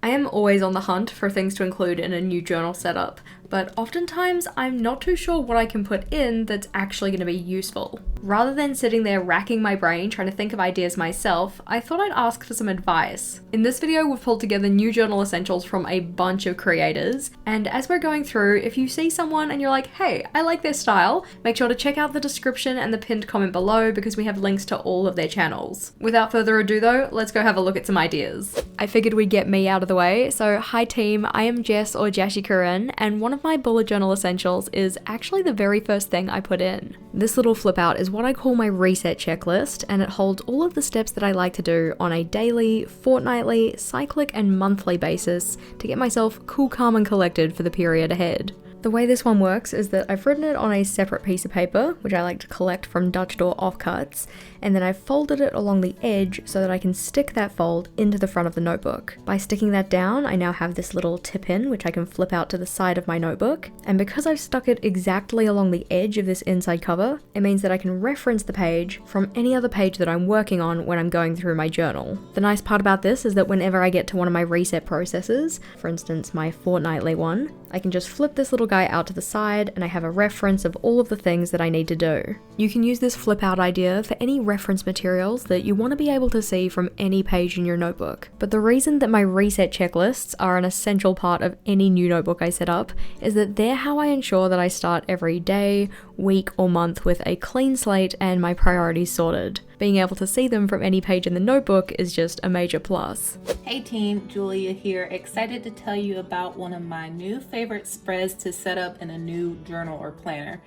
I am always on the hunt for things to include in a new journal setup, but oftentimes I'm not too sure what I can put in that's actually going to be useful. Rather than sitting there racking my brain trying to think of ideas myself, I thought I'd ask for some advice. In this video, we've pulled together new journal essentials from a bunch of creators, and as we're going through, if you see someone and you're like, hey, I like their style, make sure to check out the description and the pinned comment below because we have links to all of their channels. Without further ado though, let's go have a look at some ideas. I figured we'd get me out of the way, so hi team, I am Jess or JashiiCorrin, and one of my bullet journal essentials is actually the very first thing I put in. This little flip out is what I call my reset checklist, and it holds all of the steps that I like to do on a daily, fortnightly, cyclic and monthly basis to get myself cool, calm and collected for the period ahead. The way this one works is that I've written it on a separate piece of paper, which I like to collect from Dutch door offcuts, and then I've folded it along the edge so that I can stick that fold into the front of the notebook. By sticking that down, I now have this little tip in, which I can flip out to the side of my notebook, and because I've stuck it exactly along the edge of this inside cover, it means that I can reference the page from any other page that I'm working on when I'm going through my journal. The nice part about this is that whenever I get to one of my reset processes, for instance my fortnightly one, I can just flip this little guy out to the side and I have a reference of all of the things that I need to do. You can use this flip out idea for any reference materials that you want to be able to see from any page in your notebook. But the reason that my reset checklists are an essential part of any new notebook I set up is that they're how I ensure that I start every day, week or month with a clean slate and my priorities sorted. Being able to see them from any page in the notebook is just a major plus. Hey team, Julia here, excited to tell you about one of my new favorite spreads to set up in a new journal or planner.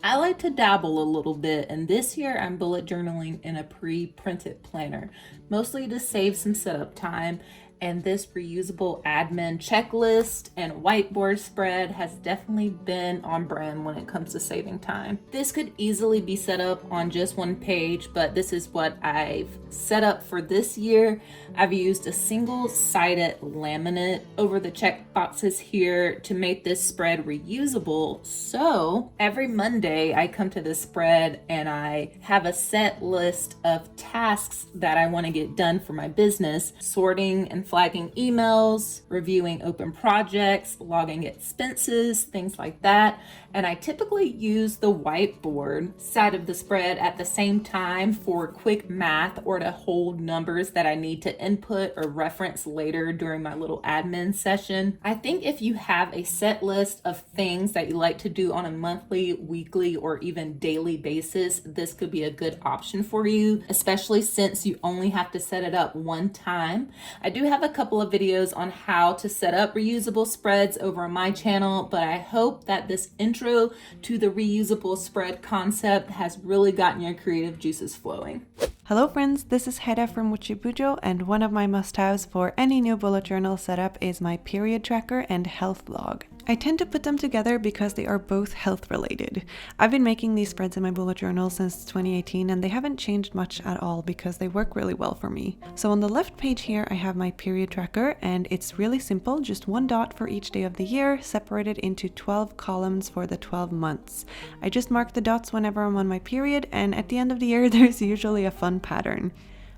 I like to dabble a little bit, and this year I'm bullet journaling in a pre-printed planner, mostly to save some setup time. And this reusable admin checklist and whiteboard spread has definitely been on brand when it comes to saving time. This could easily be set up on just one page, but this is what I've set up for this year. I've used a single-sided laminate over the check boxes here to make this spread reusable. So every Monday I come to this spread and I have a set list of tasks that I want to get done for my business, sorting and flagging emails, reviewing open projects, logging expenses, things like that. And I typically use the whiteboard side of the spread at the same time for quick math or to hold numbers that I need to input or reference later during my little admin session. I think if you have a set list of things that you like to do on a monthly, weekly, or even daily basis, this could be a good option for you, especially since you only have to set it up one time. I do have a couple of videos on how to set up reusable spreads over on my channel, but I hope that this intro to the reusable spread concept has really gotten your creative juices flowing. Hello friends, this is Hedda from Mochibujo, and one of my must-haves for any new bullet journal setup is my period tracker and health log. I tend to put them together because they are both health related. I've been making these spreads in my bullet journal since 2018 and they haven't changed much at all because they work really well for me. So on the left page here I have my period tracker, and it's really simple, just one dot for each day of the year, separated into 12 columns for the 12 months. I just mark the dots whenever I'm on my period, and at the end of the year there's usually a fun pattern.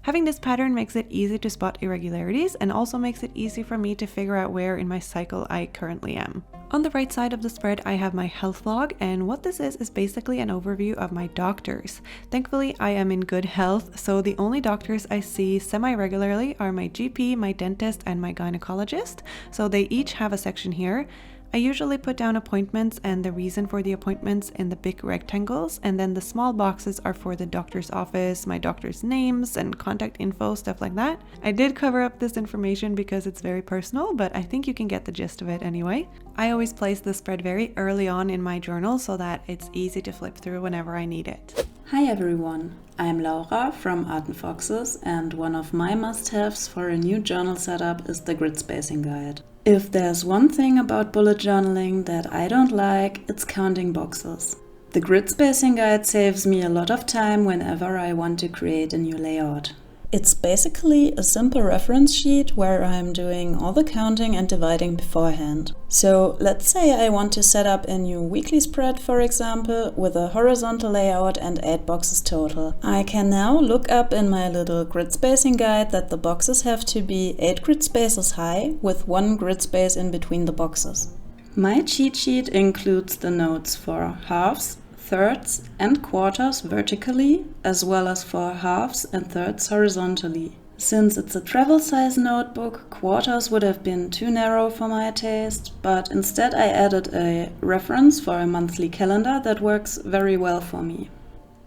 Having this pattern makes it easy to spot irregularities and also makes it easy for me to figure out where in my cycle I currently am. On the right side of the spread I have my health log, and what this is basically an overview of my doctors. Thankfully I am in good health, so the only doctors I see semi-regularly are my GP, my dentist, and my gynecologist, so they each have a section here. I usually put down appointments and the reason for the appointments in the big rectangles, and then the small boxes are for the doctor's office, my doctor's names and contact info, stuff like that. I did cover up this information because it's very personal, but I think you can get the gist of it anyway. I always place the spread very early on in my journal so that it's easy to flip through whenever I need it. Hi everyone, I'm Laura from Art and Foxes, and one of my must-haves for a new journal setup is the grid spacing guide. If there's one thing about bullet journaling that I don't like, it's counting boxes. The grid spacing guide saves me a lot of time whenever I want to create a new layout. It's basically a simple reference sheet where I'm doing all the counting and dividing beforehand. So let's say I want to set up a new weekly spread, for example, with a horizontal layout and 8 boxes total. I can now look up in my little grid spacing guide that the boxes have to be 8 grid spaces high with 1 grid space in between the boxes. My cheat sheet includes the notes for halves, thirds and quarters vertically, as well as for halves and thirds horizontally. Since it's a travel size notebook, quarters would have been too narrow for my taste, but instead I added a reference for a monthly calendar that works very well for me.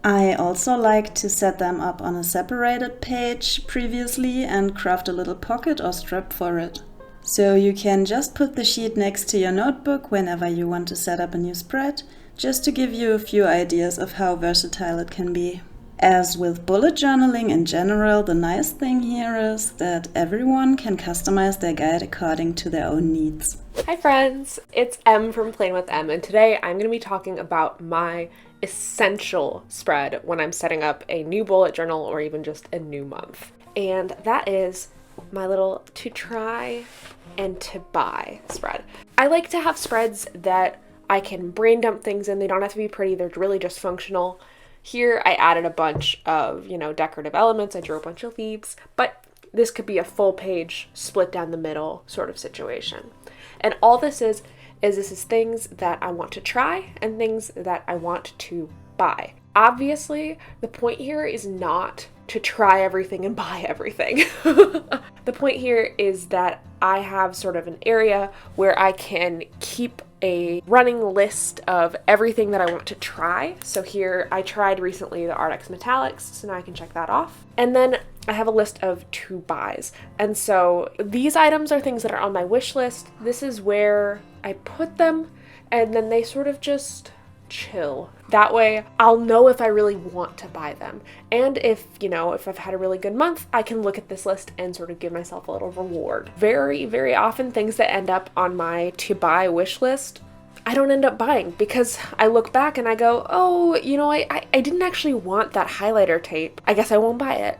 I also like to set them up on a separated page previously and craft a little pocket or strap for it. So you can just put the sheet next to your notebook whenever you want to set up a new spread, just to give you a few ideas of how versatile it can be. As with bullet journaling in general, the nice thing here is that everyone can customize their guide according to their own needs. Hi friends, it's Em from Plain with Em, and today I'm going to be talking about my essential spread when I'm setting up a new bullet journal or even just a new month. And that is my little to try and to buy spread. I like to have spreads that I can brain dump things in. They don't have to be pretty, they're really just functional. Here I added a bunch of, decorative elements. I drew a bunch of leaves, but this could be a full page split down the middle sort of situation. And all this is things that I want to try and things that I want to buy. Obviously, the point here is not to try everything and buy everything. The point here is that I have sort of an area where I can keep a running list of everything that I want to try. So here I tried recently the Artex Metallics, so now I can check that off. And then I have a list of to buys. And so these items are things that are on my wish list. This is where I put them, and then they sort of just chill. That way I'll know if I really want to buy them. And if I've had a really good month, I can look at this list and sort of give myself a little reward. Very, very often things that end up on my to buy wish list, I don't end up buying because I look back and I go, oh, I didn't actually want that highlighter tape. I guess I won't buy it.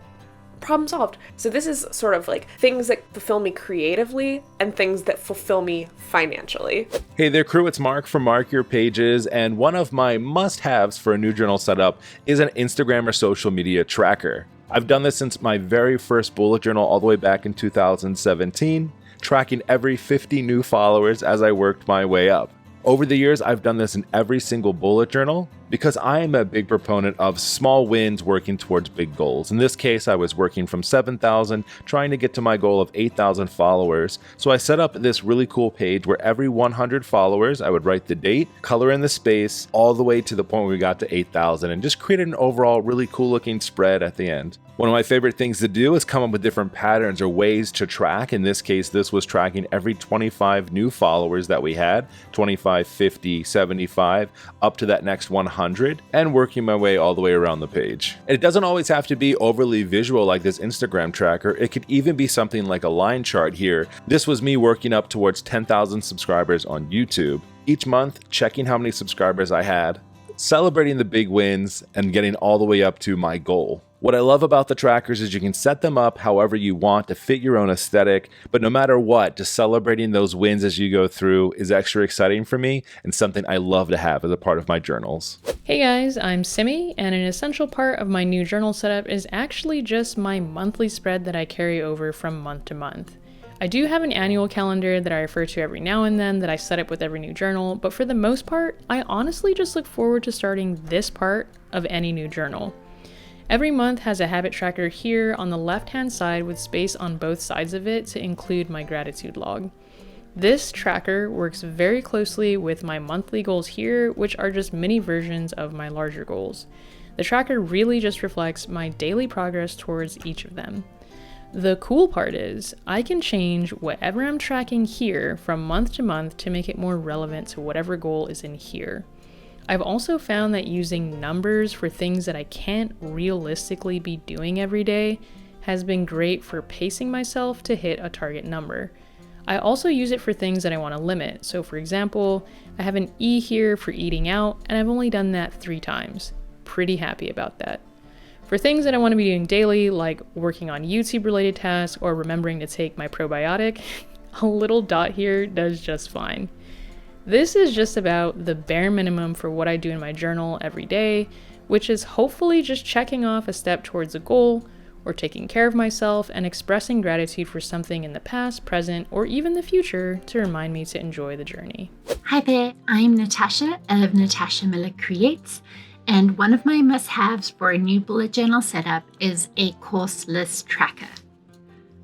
Problem solved. So this is sort of like things that fulfill me creatively and things that fulfill me financially. Hey there crew, it's Mark from Mark Your Pages, and one of my must-haves for a new journal setup is an Instagram or social media tracker. I've done this since my very first bullet journal all the way back in 2017, tracking every 50 new followers as I worked my way up. Over the years, I've done this in every single bullet journal because I am a big proponent of small wins working towards big goals. In this case, I was working from 7,000, trying to get to my goal of 8,000 followers. So I set up this really cool page where every 100 followers, I would write the date, color in the space, all the way to the point where we got to 8,000, and just created an overall really cool looking spread at the end. One of my favorite things to do is come up with different patterns or ways to track. In this case, this was tracking every 25 new followers that we had, 25, 50, 75, up to that next 100, and working my way all the way around the page. And it doesn't always have to be overly visual like this Instagram tracker. It could even be something like a line chart here. This was me working up towards 10,000 subscribers on YouTube. Each month, checking how many subscribers I had, celebrating the big wins, and getting all the way up to my goal. What I love about the trackers is you can set them up however you want to fit your own aesthetic, but no matter what, just celebrating those wins as you go through is extra exciting for me and something I love to have as a part of my journals. Hey guys, I'm Simie, and an essential part of my new journal setup is actually just my monthly spread that I carry over from month to month. I do have an annual calendar that I refer to every now and then that I set up with every new journal, but for the most part, I honestly just look forward to starting this part of any new journal. Every month has a habit tracker here on the left-hand side with space on both sides of it to include my gratitude log. This tracker works very closely with my monthly goals here, which are just mini versions of my larger goals. The tracker really just reflects my daily progress towards each of them. The cool part is, I can change whatever I'm tracking here from month to month to make it more relevant to whatever goal is in here. I've also found that using numbers for things that I can't realistically be doing every day has been great for pacing myself to hit a target number. I also use it for things that I want to limit. So for example, I have an E here for eating out, and I've only done that 3 times. Pretty happy about that. For things that I want to be doing daily, like working on YouTube related tasks or remembering to take my probiotic, a little dot here does just fine. This is just about the bare minimum for what I do in my journal every day, which is hopefully just checking off a step towards a goal, or taking care of myself and expressing gratitude for something in the past, present, or even the future to remind me to enjoy the journey. Hi there, I'm Natasha of Natasha Miller Creates, and one of my must-haves for a new bullet journal setup is a course list tracker.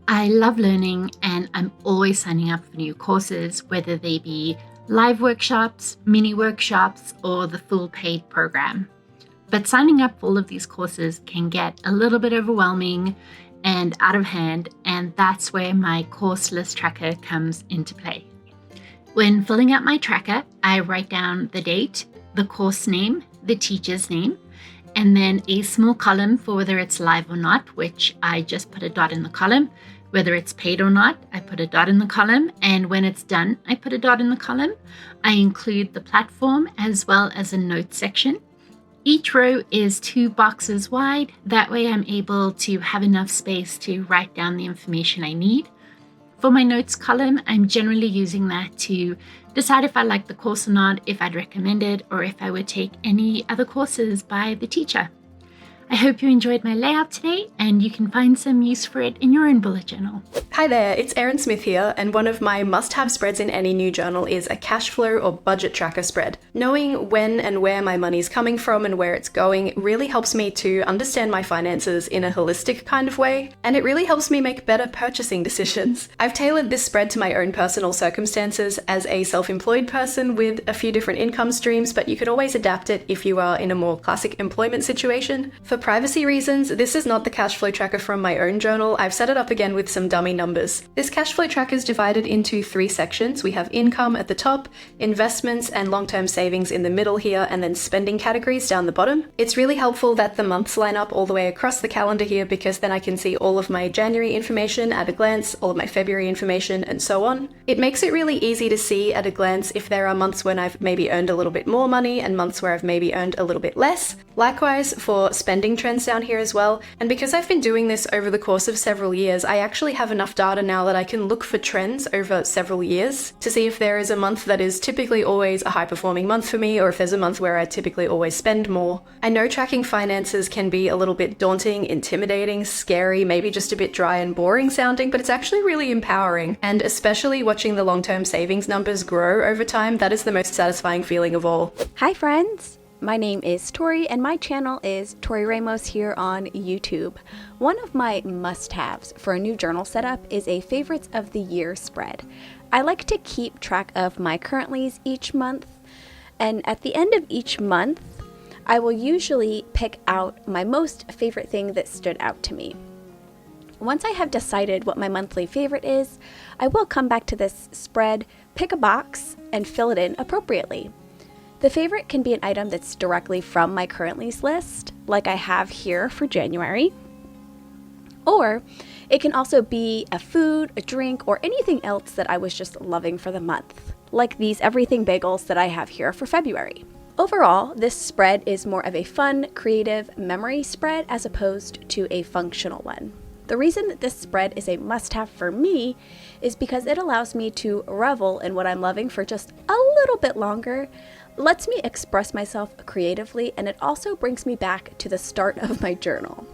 I love learning and I'm always signing up for new courses, whether they be live workshops, mini workshops, or the full paid program. But signing up for all of these courses can get a little bit overwhelming and out of hand, and that's where my course list tracker comes into play. When filling out my tracker, I write down the date, the course name, the teacher's name, and then a small column for whether it's live or not, which I just put a dot in the column. Whether it's paid or not, I put a dot in the column, and when it's done, I put a dot in the column. I include the platform as well as a notes section. Each row is 2 boxes wide. That way I'm able to have enough space to write down the information I need. For my notes column, I'm generally using that to decide if I like the course or not, if I'd recommend it, or if I would take any other courses by the teacher. I hope you enjoyed my layout today and you can find some use for it in your own bullet journal. Hi there, it's Erin Smith here, and one of my must-have spreads in any new journal is a cash flow or budget tracker spread. Knowing when and where my money's coming from and where it's going really helps me to understand my finances in a holistic kind of way, and it really helps me make better purchasing decisions. I've tailored this spread to my own personal circumstances as a self-employed person with a few different income streams, but you could always adapt it if you are in a more classic employment situation. For privacy reasons, this is not the cash flow tracker from my own journal. I've set it up again with some dummy numbers. This cash flow tracker is divided into 3 sections. We have income at the top, investments and long-term savings in the middle here, and then spending categories down the bottom. It's really helpful that the months line up all the way across the calendar here, because then I can see all of my January information at a glance, all of my February information, and so on. It makes it really easy to see at a glance if there are months when I've maybe earned a little bit more money and months where I've maybe earned a little bit less. Likewise for spending trends down here as well, and because I've been doing this over the course of several years, I actually have enough data now that I can look for trends over several years to see if there is a month that is typically always a high performing month for me, or if there's a month where I typically always spend more. I know tracking finances can be a little bit daunting, intimidating, scary, maybe just a bit dry and boring sounding, but it's actually really empowering, and especially watching the long-term savings numbers grow over time, that is the most satisfying feeling of all. Hi friends! My name is Tory and my channel is Torey Ramos here on YouTube. One of my must-haves for a new journal setup is a favorites of the year spread. I like to keep track of my currentlies each month, and at the end of each month, I will usually pick out my most favorite thing that stood out to me. Once I have decided what my monthly favorite is, I will come back to this spread, pick a box, and fill it in appropriately. The favorite can be an item that's directly from my currentlies list, like I have here for January, or it can also be a food, a drink, or anything else that I was just loving for the month, like these everything bagels that I have here for February. Overall, this spread is more of a fun, creative memory spread as opposed to a functional one. The reason that this spread is a must-have for me is because it allows me to revel in what I'm loving for just a little bit longer, lets me express myself creatively, and it also brings me back to the start of my journal,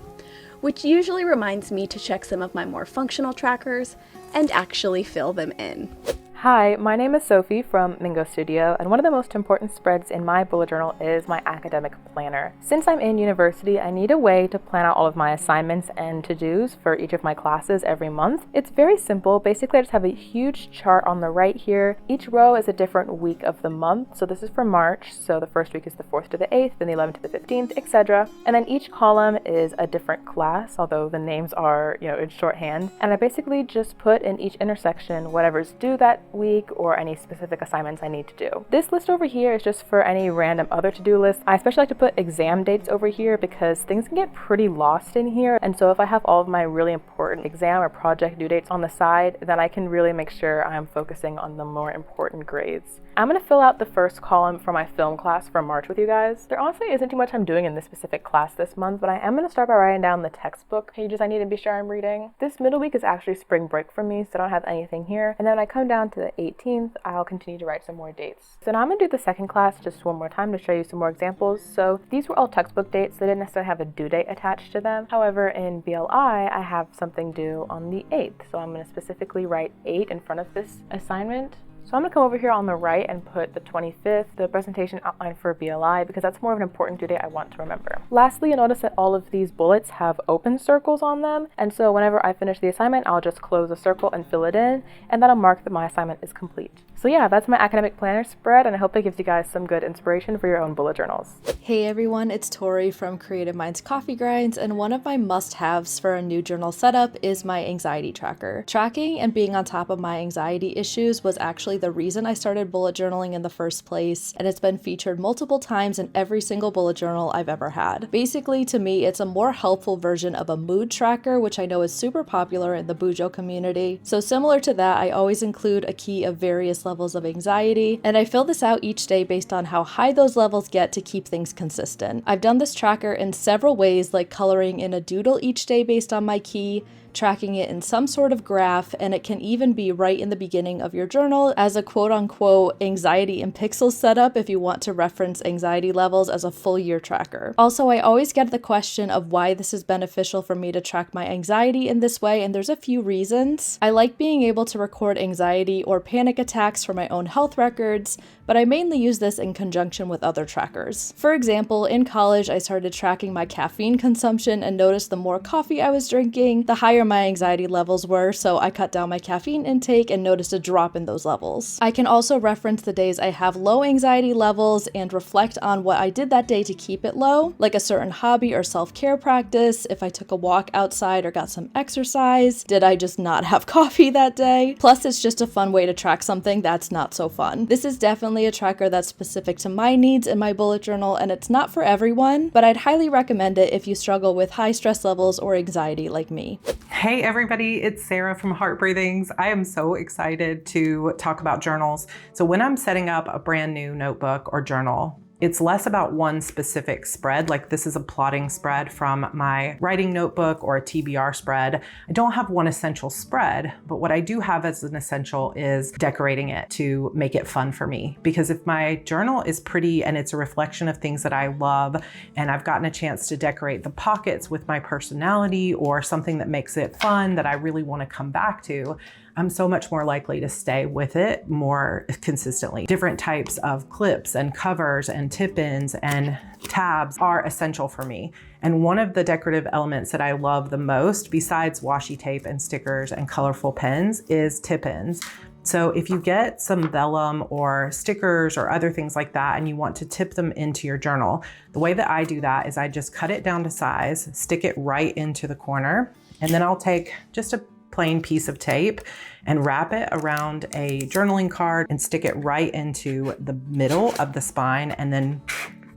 which usually reminds me to check some of my more functional trackers and actually fill them in. Hi, my name is Sophie from Mingo Studio, and one of the most important spreads in my bullet journal is my academic planner. Since I'm in university, I need a way to plan out all of my assignments and to-dos for each of my classes every month. It's very simple. Basically, I just have a huge chart on the right here. Each row is a different week of the month. So this is for March, so the first week is the 4th to the 8th, then the 11th to the 15th, etc. And then each column is a different class, although the names are, in shorthand. And I basically just put in each intersection whatever's due that week or any specific assignments I need to do. This list over here is just for any random other to-do list. I especially like to put exam dates over here because things can get pretty lost in here, and so if I have all of my really important important exam or project due dates on the side, then I can really make sure I'm focusing on the more important grades. I'm going to fill out the first column for my film class for March with you guys. There honestly isn't too much I'm doing in this specific class this month, but I am going to start by writing down the textbook pages I need to be sure I'm reading. This middle week is actually spring break for me, so I don't have anything here. And then when I come down to the 18th, I'll continue to write some more dates. So now I'm going to do the second class just one more time to show you some more examples. So these were all textbook dates. They didn't necessarily have a due date attached to them. However, in BLI, I have something due on the 8th. So I'm going to specifically write 8 in front of this assignment. So I'm going to come over here on the right and put the 25th, the presentation outline for BLI, because that's more of an important due date I want to remember. Lastly, you'll notice that all of these bullets have open circles on them, and so whenever I finish the assignment, I'll just close a circle and fill it in, and that'll mark that my assignment is complete. So yeah, that's my academic planner spread, and I hope it gives you guys some good inspiration for your own bullet journals. Hey everyone, it's Tory from Creative Minds Coffee Grinds, and one of my must-haves for a new journal setup is my anxiety tracker. Tracking and being on top of my anxiety issues was actually the reason I started bullet journaling in the first place, and it's been featured multiple times in every single bullet journal I've ever had. Basically, to me, it's a more helpful version of a mood tracker, which I know is super popular in the Bujo community. So similar to that, I always include a key of various levels of anxiety, and I fill this out each day based on how high those levels get to keep things consistent. I've done this tracker in several ways, like coloring in a doodle each day based on my key, tracking it in some sort of graph, and it can even be right in the beginning of your journal as a quote-unquote anxiety in pixels setup if you want to reference anxiety levels as a full year tracker. Also, I always get the question of why this is beneficial for me to track my anxiety in this way, and there's a few reasons. I like being able to record anxiety or panic attacks for my own health records, but I mainly use this in conjunction with other trackers. For example, in college, I started tracking my caffeine consumption and noticed the more coffee I was drinking, the higher my anxiety levels were, so I cut down my caffeine intake and noticed a drop in those levels. I can also reference the days I have low anxiety levels and reflect on what I did that day to keep it low, like a certain hobby or self-care practice, if I took a walk outside or got some exercise, did I just not have coffee that day? Plus, it's just a fun way to track something that's not so fun. This is definitely a tracker that's specific to my needs in my bullet journal, and it's not for everyone, but I'd highly recommend it if you struggle with high stress levels or anxiety like me. Hey everybody, it's Sarah from Heart Breathings. I am so excited to talk about journals. So when I'm setting up a brand new notebook or journal, it's less about one specific spread, like this is a plotting spread from my writing notebook or a TBR spread. I don't have one essential spread, but what I do have as an essential is decorating it to make it fun for me. Because if my journal is pretty and it's a reflection of things that I love, and I've gotten a chance to decorate the pockets with my personality or something that makes it fun that I really want to come back to, I'm so much more likely to stay with it more consistently. Different types of clips and covers and tip-ins and tabs are essential for me. And one of the decorative elements that I love the most, besides washi tape and stickers and colorful pens, is tip-ins. So if you get some vellum or stickers or other things like that and you want to tip them into your journal, the way that I do that is I just cut it down to size, stick it right into the corner, and then I'll take just a plain piece of tape and wrap it around a journaling card and stick it right into the middle of the spine and then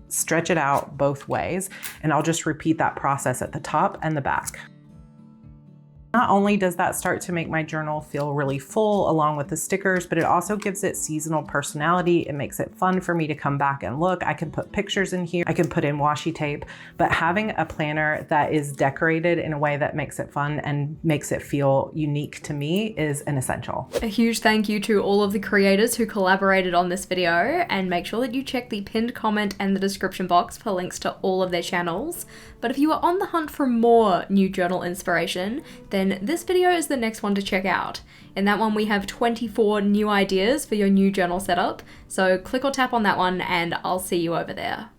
stretch it out both ways. And I'll just repeat that process at the top and the back. Not only does that start to make my journal feel really full along with the stickers, but it also gives it seasonal personality. It makes it fun for me to come back and look. I can put pictures in here, I can put in washi tape, but having a planner that is decorated in a way that makes it fun and makes it feel unique to me is an essential. A huge thank you to all of the creators who collaborated on this video, and make sure that you check the pinned comment and the description box for links to all of their channels. But if you are on the hunt for more new journal inspiration, then this video is the next one to check out. In that one we have 24 new ideas for your new journal setup, so click or tap on that one and I'll see you over there.